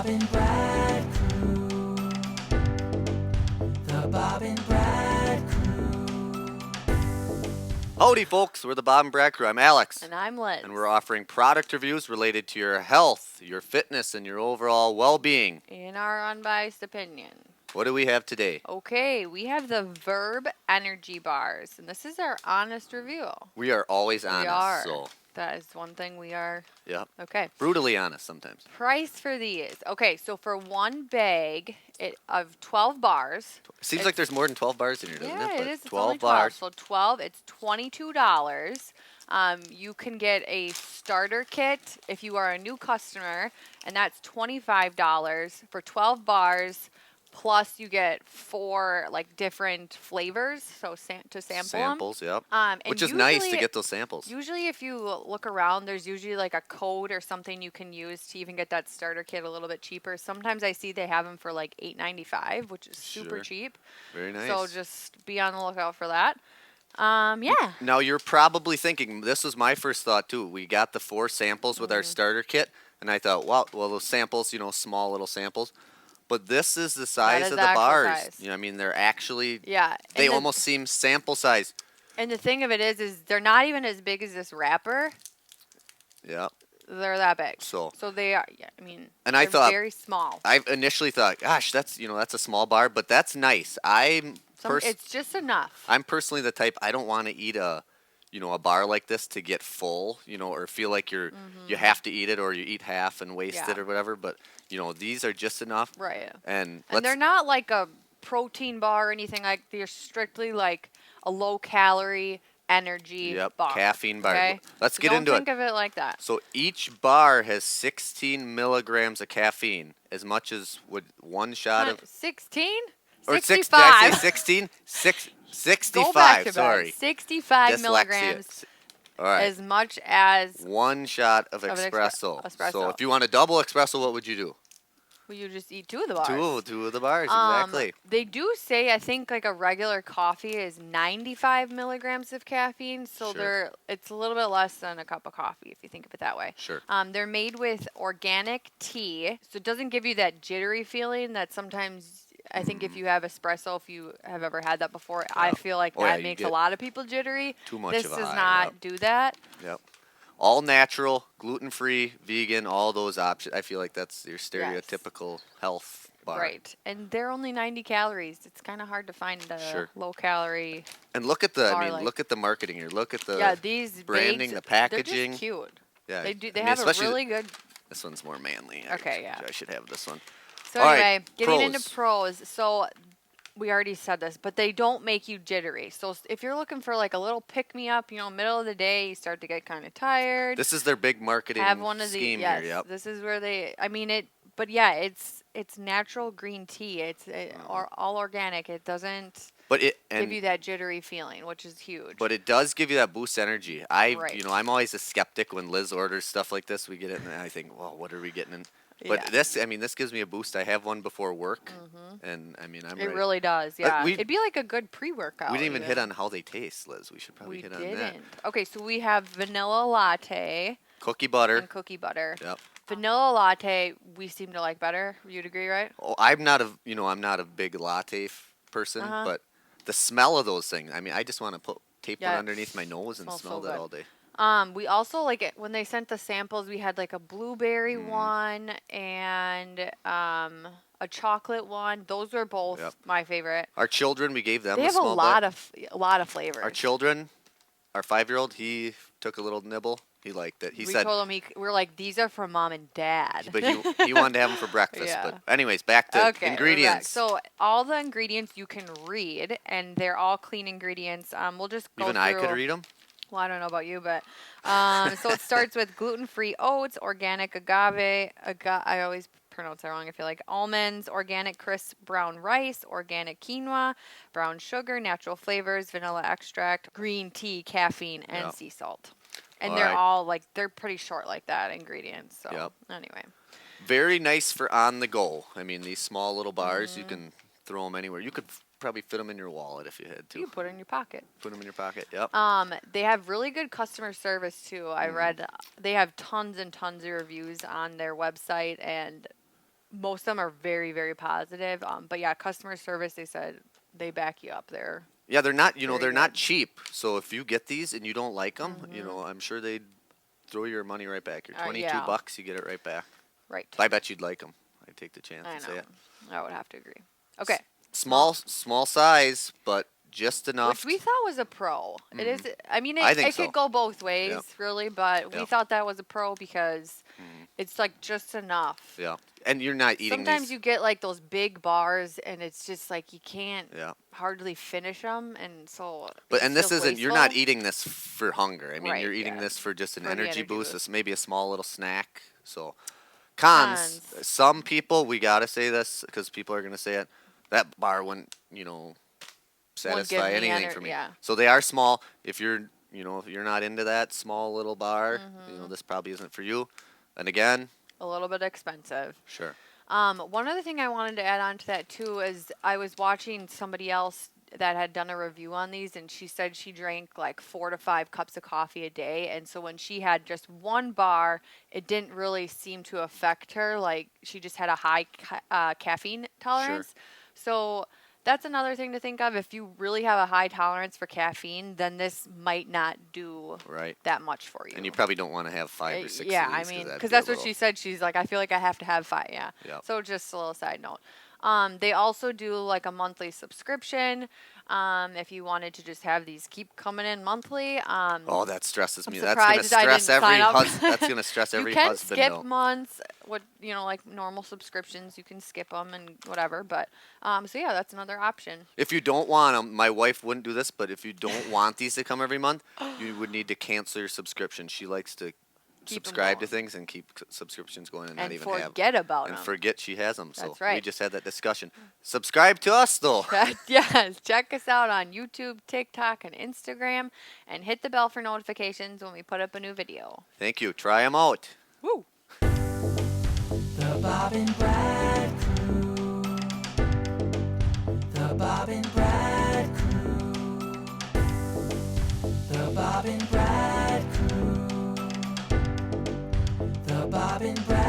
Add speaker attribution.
Speaker 1: Bob and Brad Crew. The Bob and Brad Crew.
Speaker 2: Howdy, folks. We're the Bob and Brad Crew. I'm Alex.
Speaker 3: And I'm Liz.
Speaker 2: And we're offering product reviews related to your health, your fitness, and your overall well-being.
Speaker 3: In our unbiased opinion.
Speaker 2: What do we have today?
Speaker 3: Okay, we have the Verb Energy Bars. And this is our honest review.
Speaker 2: We are always honest.
Speaker 3: We are.
Speaker 2: So,
Speaker 3: That is one thing we are.
Speaker 2: yep.
Speaker 3: Okay.
Speaker 2: Brutally honest sometimes.
Speaker 3: Price for these. Okay, so for one bag of 12 bars.
Speaker 2: Seems like there's more than 12 bars in here, doesn't it?
Speaker 3: Yeah,
Speaker 2: But
Speaker 3: it is. It's
Speaker 2: 12
Speaker 3: only
Speaker 2: bars.
Speaker 3: So 12, it's $22. You can get a starter kit if you are a new customer, and that's $25 for 12 bars. Plus, you get 4 different flavors, so to sample
Speaker 2: Samples,
Speaker 3: them.
Speaker 2: yep. Which is nice to
Speaker 3: usually-
Speaker 2: get those samples.
Speaker 3: Usually, if you look around, there's usually a code or something you can use to even get that starter kit a little bit cheaper. Sometimes I see they have them for $8.95, which is super
Speaker 2: Sure.
Speaker 3: cheap.
Speaker 2: Very nice.
Speaker 3: So just be on the lookout for that. Yeah.
Speaker 2: Now, you're probably thinking, this was my first thought, too. We got the 4 samples with our starter kit, and I thought, wow, well, those samples, small little samples. But this is the size
Speaker 3: is
Speaker 2: of
Speaker 3: the
Speaker 2: the
Speaker 3: actual
Speaker 2: bars.
Speaker 3: size.
Speaker 2: They're actually,
Speaker 3: Yeah.
Speaker 2: they
Speaker 3: and
Speaker 2: almost seem sample size.
Speaker 3: And the thing of it is they're not even as big as this wrapper.
Speaker 2: Yeah.
Speaker 3: They're that big.
Speaker 2: So
Speaker 3: they are. Yeah.
Speaker 2: And
Speaker 3: they're
Speaker 2: I thought,
Speaker 3: very small.
Speaker 2: I initially thought, gosh, that's a small bar, but that's nice.
Speaker 3: It's just enough.
Speaker 2: I'm personally the type, I don't want to eat a bar like this to get full, or feel like you have to eat it, or you eat half and waste it or whatever. But these are just enough.
Speaker 3: Right.
Speaker 2: And
Speaker 3: they're not like a protein bar or anything like. They're strictly like a low calorie energy bar.
Speaker 2: Caffeine bar.
Speaker 3: Okay?
Speaker 2: Let's get
Speaker 3: don't
Speaker 2: into it.
Speaker 3: think of it like that.
Speaker 2: So each bar has 16 milligrams of caffeine, as much as would one shot of
Speaker 3: 16?
Speaker 2: or
Speaker 3: 65.
Speaker 2: Did I say 16? 65.
Speaker 3: Go back to bed.
Speaker 2: Sorry.
Speaker 3: 65
Speaker 2: Dyslexia.
Speaker 3: milligrams.
Speaker 2: All right.
Speaker 3: As much as
Speaker 2: one shot of
Speaker 3: an
Speaker 2: espresso.
Speaker 3: espresso.
Speaker 2: So if you want a double espresso, what would you do?
Speaker 3: well, you just eat 2 of the bars.
Speaker 2: Two of the bars, exactly.
Speaker 3: They do say I think a regular coffee is 95 milligrams of caffeine, so
Speaker 2: Sure.
Speaker 3: it's a little bit less than a cup of coffee if you think of it that way.
Speaker 2: Sure.
Speaker 3: They're made with organic tea, so it doesn't give you that jittery feeling that sometimes. I think if you have espresso, if you have ever had that before, I feel like that
Speaker 2: you
Speaker 3: makes a
Speaker 2: get
Speaker 3: lot of people jittery.
Speaker 2: too much
Speaker 3: This
Speaker 2: of a
Speaker 3: does
Speaker 2: high,
Speaker 3: not
Speaker 2: yep.
Speaker 3: do that.
Speaker 2: Yep. All natural, gluten-free, vegan, all those options. I feel like that's your stereotypical health bar.
Speaker 3: Right. And they're only 90 calories. It's kind of hard to find a
Speaker 2: Sure.
Speaker 3: low-calorie
Speaker 2: And look at the,
Speaker 3: bar
Speaker 2: look at the marketing here. Look at the
Speaker 3: these
Speaker 2: branding,
Speaker 3: bags,
Speaker 2: the packaging.
Speaker 3: They're just cute.
Speaker 2: Yeah.
Speaker 3: They have a
Speaker 2: especially
Speaker 3: really good.
Speaker 2: This one's more manly.
Speaker 3: Okay, yeah.
Speaker 2: I should have this one.
Speaker 3: So
Speaker 2: All right,
Speaker 3: anyway, getting into
Speaker 2: pros.
Speaker 3: pros. So we already said this, but they don't make you jittery. So if you're looking for a little pick-me-up, middle of the day, you start to get kind of tired.
Speaker 2: This is their big marketing
Speaker 3: have one of
Speaker 2: scheme
Speaker 3: these. Yes,
Speaker 2: here. Yep.
Speaker 3: this is where they. I mean it. But yeah, it's natural green tea. It's all organic. It doesn't
Speaker 2: But
Speaker 3: give you that jittery feeling, which is huge.
Speaker 2: But it does give you that boost energy. I'm always a skeptic when Liz orders stuff like this. We get it, and I think, well, what are we getting in? But this gives me a boost. I have one before work, and I'm
Speaker 3: it
Speaker 2: ready.
Speaker 3: really does. Yeah,
Speaker 2: we-
Speaker 3: it'd be like a good pre-workout.
Speaker 2: We didn't even hit on how they taste, Liz. We should probably hit on that.
Speaker 3: Okay, so we have vanilla latte
Speaker 2: Cookie butter.
Speaker 3: and cookie butter.
Speaker 2: Yep.
Speaker 3: Vanilla latte, we seem to like better. You'd agree, right?
Speaker 2: Oh, I'm not a big latte person, but the smell of those things. I just want to tape one underneath my nose and
Speaker 3: Smells
Speaker 2: smell
Speaker 3: so
Speaker 2: that
Speaker 3: good.
Speaker 2: all day.
Speaker 3: We also like it when they sent the samples. We had a blueberry one and a chocolate one. Those were both my favorite.
Speaker 2: Our children, we gave them.
Speaker 3: They
Speaker 2: a
Speaker 3: have
Speaker 2: small
Speaker 3: a lot of flavors.
Speaker 2: Our children, our 5-year-old, he took a little nibble. He liked it.
Speaker 3: We
Speaker 2: said,
Speaker 3: told him we're like, these are for mom and dad.
Speaker 2: but he wanted to have them for breakfast.
Speaker 3: Yeah.
Speaker 2: But anyways, back to ingredients.
Speaker 3: So all the ingredients you can read, and they're all clean ingredients. We'll just go
Speaker 2: Even
Speaker 3: through.
Speaker 2: I could read them.
Speaker 3: Well, I don't know about you, but so it starts with gluten-free oats, organic agave. I always pronounce that wrong. I feel like almonds, organic crisp brown rice, organic quinoa, brown sugar, natural flavors, vanilla extract, green tea, caffeine, and sea salt. And they're all they're pretty short like that ingredients. So anyway,
Speaker 2: very nice for on the go. These small little bars, you can throw them anywhere. You could probably fit them in your wallet if you had to.
Speaker 3: you put it in your pocket.
Speaker 2: Put them in your pocket. Yep.
Speaker 3: They have really good customer service too. I read they have tons and tons of reviews on their website, and most of them are very, very positive. But yeah, customer service, they said they back you up there.
Speaker 2: Yeah, they're not,
Speaker 3: Very
Speaker 2: they're not
Speaker 3: good.
Speaker 2: cheap. So if you get these and you don't like them, I'm sure they'd throw your money right back. Your 22
Speaker 3: yeah.
Speaker 2: bucks, you get it right back.
Speaker 3: Right.
Speaker 2: I bet you'd like them. I'd take the chance
Speaker 3: I
Speaker 2: and say
Speaker 3: know.
Speaker 2: it.
Speaker 3: I would have to agree. Okay.
Speaker 2: Small size, but just enough.
Speaker 3: Which we thought was a pro. It is. I mean,
Speaker 2: I
Speaker 3: it,
Speaker 2: think
Speaker 3: it
Speaker 2: so.
Speaker 3: could go both ways,
Speaker 2: Yep.
Speaker 3: really, but we
Speaker 2: Yep.
Speaker 3: thought that was a pro because it's like just enough.
Speaker 2: Yeah. And you're not eating
Speaker 3: Sometimes
Speaker 2: these.
Speaker 3: you get like those big bars, and it's just like you can't
Speaker 2: Yeah.
Speaker 3: hardly finish them, and so.
Speaker 2: But
Speaker 3: it
Speaker 2: and this
Speaker 3: feels
Speaker 2: isn't. You're not
Speaker 3: wasteful.
Speaker 2: eating this for hunger. I mean,
Speaker 3: Right,
Speaker 2: you're eating
Speaker 3: yeah.
Speaker 2: this for just an
Speaker 3: For the
Speaker 2: energy
Speaker 3: energy
Speaker 2: boost.
Speaker 3: boost.
Speaker 2: It's maybe a small little snack. So, cons.
Speaker 3: Cons.
Speaker 2: Some people, we gotta say this because people are gonna say it. That bar wouldn't, satisfy
Speaker 3: me
Speaker 2: anything for me.
Speaker 3: yeah.
Speaker 2: So they are small. If you're, if you're not into that small little bar,
Speaker 3: Mm-hmm.
Speaker 2: this probably isn't for you. And again,
Speaker 3: A little bit expensive.
Speaker 2: sure.
Speaker 3: One other thing I wanted to add on to that too is I was watching somebody else that had done a review on these, and she said she drank like 4 to 5 cups of coffee a day, and so when she had just one bar, it didn't really seem to affect her. Like she just had a high caffeine tolerance. So that's another thing to think of. If you really have a high tolerance for caffeine, then this might not do
Speaker 2: Right.
Speaker 3: that much for you.
Speaker 2: And you probably don't want to have 5 or 6
Speaker 3: Yeah,
Speaker 2: of
Speaker 3: I
Speaker 2: these.
Speaker 3: mean,
Speaker 2: that'd
Speaker 3: because
Speaker 2: be a
Speaker 3: that's what
Speaker 2: little-
Speaker 3: she said. She's like, I feel like I have to have 5. Yeah.
Speaker 2: Yep.
Speaker 3: So just a little side note. They also do like a monthly subscription. If you wanted to just have these keep coming in monthly.
Speaker 2: Oh, that stresses
Speaker 3: I'm
Speaker 2: me. That's gonna
Speaker 3: surprised I didn't
Speaker 2: stress every
Speaker 3: sign up.
Speaker 2: That's gonna stress every
Speaker 3: you can
Speaker 2: husband.
Speaker 3: skip
Speaker 2: out.
Speaker 3: months. What like normal subscriptions, you can skip them and whatever. But so yeah, that's another option.
Speaker 2: If you don't want them, my wife wouldn't do this, but if you don't want these to come every month, you would need to cancel your subscription. She likes to
Speaker 3: Keep 'em
Speaker 2: subscribe to
Speaker 3: going.
Speaker 2: things and keep subscriptions going and not
Speaker 3: And
Speaker 2: even have
Speaker 3: forget about
Speaker 2: and
Speaker 3: them.
Speaker 2: forget she has them. So
Speaker 3: That's right.
Speaker 2: we just had that discussion. Subscribe to us though.
Speaker 3: Yes, check us out on YouTube, TikTok, and Instagram, and hit the bell for notifications when we put up a new video.
Speaker 2: Thank you. Try them out.
Speaker 3: Woo!
Speaker 1: The Bob and Brad Crew. The Bob and Brad Crew. The Bob and Brad Crew. The Bob and Brad